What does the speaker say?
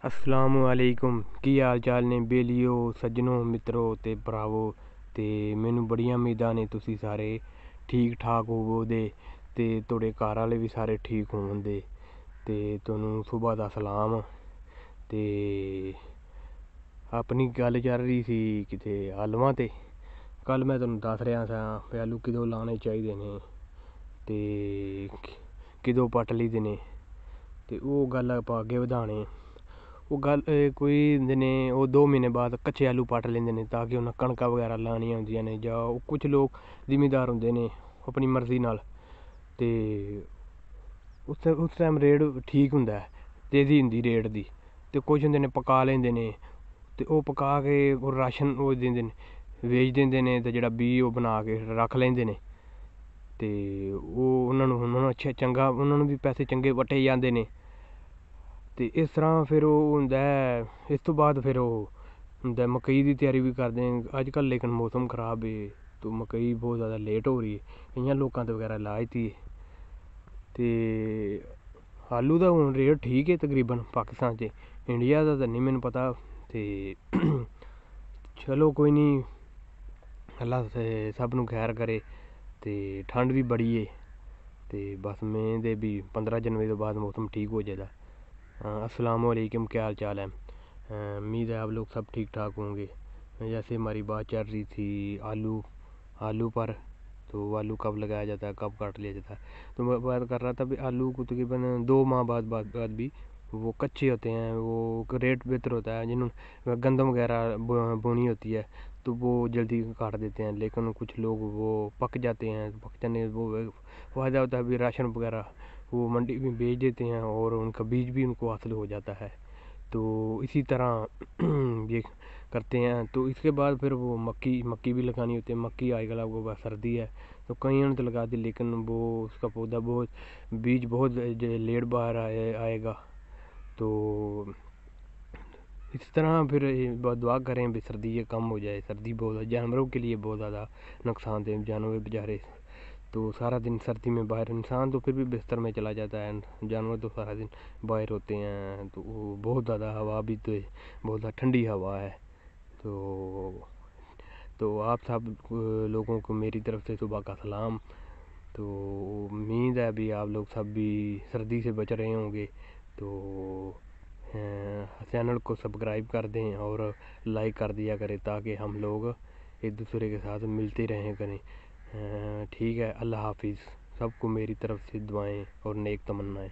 ਅਸਲਾਮ ਵਾਲੇਕੁਮ। ਕੀ ਹਾਲ ਚਾਲ ਨੇ ਬੇਲੀਓ, ਸੱਜਣੋ, ਮਿੱਤਰੋ ਤੇ ਭਰਾਵੋ। ਤੇ ਮੈਨੂੰ ਬੜੀਆਂ ਉਮੀਦਾਂ ਨੇ ਤੁਸੀਂ ਸਾਰੇ ਠੀਕ ਠਾਕ ਹੋਵੋਗੇ ਤੇ ਤੁਹਾਡੇ ਘਰ ਵਾਲੇ ਵੀ ਸਾਰੇ ਠੀਕ ਹੋਣਗੇ। ਤੇ ਤੁਹਾਨੂੰ ਸੁਬਾਹ ਦਾ ਸਲਾਮ। ਤੇ ਆਪਣੀ ਗੱਲ ਚੱਲ ਰਹੀ ਸੀ ਕਿਤੇ ਆਲੂਆਂ ਤੇ। ਕੱਲ ਮੈਂ ਤੁਹਾਨੂੰ ਦੱਸ ਰਿਹਾ ਸਾਂ ਵੀ ਆਲੂ ਕਿਦੋਂ ਲਾਉਣੇ ਚਾਹੀਦੇ ਨੇ ਤੇ ਕਿਦੋਂ ਪੱਟ ਲਈਦੇ ਨੇ, ਤੇ ਉਹ ਗੱਲ ਆਪਾਂ ਅੱਗੇ ਵਧਾਣੇ। ਉਹ ਗੱਲ ਕੋਈ ਹੁੰਦੇ ਨੇ ਉਹ 2 ਮਹੀਨੇ ਬਾਅਦ ਕੱਚੇ ਆਲੂ ਪੱਟ ਲੈਂਦੇ ਨੇ ਤਾਂ ਕਿ ਉਹਨਾਂ ਕਣਕਾਂ ਵਗੈਰਾ ਲਾਉਣੀਆਂ ਹੁੰਦੀਆਂ ਨੇ, ਜਾਂ ਉਹ ਕੁਛ ਲੋਕ ਜ਼ਿਮੀਦਾਰ ਹੁੰਦੇ ਨੇ ਆਪਣੀ ਮਰਜ਼ੀ ਨਾਲ। ਅਤੇ ਉਸ ਟਾਈਮ ਰੇਟ ਠੀਕ ਹੁੰਦਾ, ਤੇਜ਼ੀ ਹੁੰਦੀ ਰੇਟ ਦੀ। ਅਤੇ ਕੁਛ ਹੁੰਦੇ ਨੇ ਪਕਾ ਲੈਂਦੇ ਨੇ, ਅਤੇ ਉਹ ਪਕਾ ਕੇ ਉਹ ਰਾਸ਼ਨ ਉਹ ਦਿੰਦੇ ਨੇ, ਵੇਚ ਦਿੰਦੇ ਨੇ। ਅਤੇ ਜਿਹੜਾ ਬੀਜ ਉਹ ਬਣਾ ਕੇ ਰੱਖ ਲੈਂਦੇ ਨੇ, ਅਤੇ ਉਹ ਉਹਨਾਂ ਨੂੰ ਚੰਗਾ ਉਹਨਾਂ ਨੂੰ ਵੀ ਪੈਸੇ ਚੰਗੇ ਵੱਟੇ ਜਾਂਦੇ ਨੇ। ਅਤੇ ਇਸ ਤਰ੍ਹਾਂ ਫਿਰ ਉਹ ਹੁੰਦਾ। ਇਸ ਤੋਂ ਬਾਅਦ ਫਿਰ ਉਹ ਹੁੰਦਾ ਮਕਈ ਦੀ ਤਿਆਰੀ ਵੀ ਕਰਦੇ ਨੇ ਅੱਜ ਕੱਲ੍ਹ, ਲੇਕਿਨ ਮੌਸਮ ਖਰਾਬ ਹੈ ਤਾਂ ਮਕਈ ਬਹੁਤ ਜ਼ਿਆਦਾ ਲੇਟ ਹੋ ਰਹੀ ਹੈ। ਕਈਆਂ ਲੋਕਾਂ ਤੋਂ ਵਗੈਰਾ ਲਾ ਦਿੱਤੀ ਹੈ। ਅਤੇ ਆਲੂ ਦਾ ਹੁਣ ਰੇਟ ਠੀਕ ਹੈ ਤਕਰੀਬਨ ਪਾਕਿਸਤਾਨ 'ਚ, ਇੰਡੀਆ ਦਾ ਤਾਂ ਨਹੀਂ ਮੈਨੂੰ ਪਤਾ। ਅਤੇ ਚਲੋ ਕੋਈ ਨਹੀਂ, ਅੱਲਾ ਸਭ ਨੂੰ ਖੈਰ ਕਰੇ। ਅਤੇ ਠੰਡ ਵੀ ਬੜੀ ਹੈ, ਅਤੇ ਬਸ ਮੈਂ ਦੇ ਵੀ 15 ਜਨਵਰੀ ਤੋਂ بعد موسم ٹھیک ہو جائے گا۔ السلام علیکم، کیا حال چال ہے؟ امید ہے آپ لوگ سب ٹھیک ٹھاک ہوں گے۔ جیسے ہماری بات چل رہی تھی آلو پر، تو آلو کب لگایا جاتا ہے، کب کاٹ لیا جاتا ہے، تو میں بات کر رہا تھا بھی آلو کو تقریباً 2 ماہ بعد بھی وہ کچے ہوتے ہیں، وہ ریٹ بہتر ہوتا ہے۔ جنہوں نے گندم وغیرہ بونی ہوتی ہے تو وہ جلدی کاٹ دیتے ہیں، لیکن کچھ لوگ وہ پک جاتے ہیں، پک جانے وہ فائدہ ہوتا ہے بھی راشن وغیرہ وہ منڈی میں بیچ دیتے ہیں اور ان کا بیج بھی ان کو حاصل ہو جاتا ہے۔ تو اسی طرح یہ کرتے ہیں۔ تو اس کے بعد پھر وہ مکی بھی لگانی ہوتی ہے۔ مکی آج کل آپ کو بس سردی ہے تو کئیوں نے تو لگا دی، لیکن وہ اس کا پودا بیج بہت لیٹ باہر آئے گا۔ تو اس طرح پھر دعا کریں بھی سردی یہ کم ہو جائے۔ سردی بہت جانوروں کے لیے بہت زیادہ نقصان دہ، جانور بیچارے تو سارا دن سردی میں باہر، انسان تو پھر بھی بستر میں چلا جاتا ہے، جانور تو سارا دن باہر ہوتے ہیں۔ تو وہ بہت زیادہ ہوا بھی تو بہت زیادہ ٹھنڈی ہوا ہے۔ تو آپ سب لوگوں کو میری طرف سے صبح کا سلام۔ تو امید ہے ابھی آپ لوگ سب بھی سردی سے بچ رہے ہوں گے۔ تو چینل کو سبسکرائب کر دیں اور لائک کر دیا کریں تاکہ ہم لوگ ایک دوسرے کے ساتھ ملتے رہیں کریں۔ ٹھیک ہے، اللہ حافظ۔ سب کو میری طرف سے دعائیں اور نیک تمنائیں۔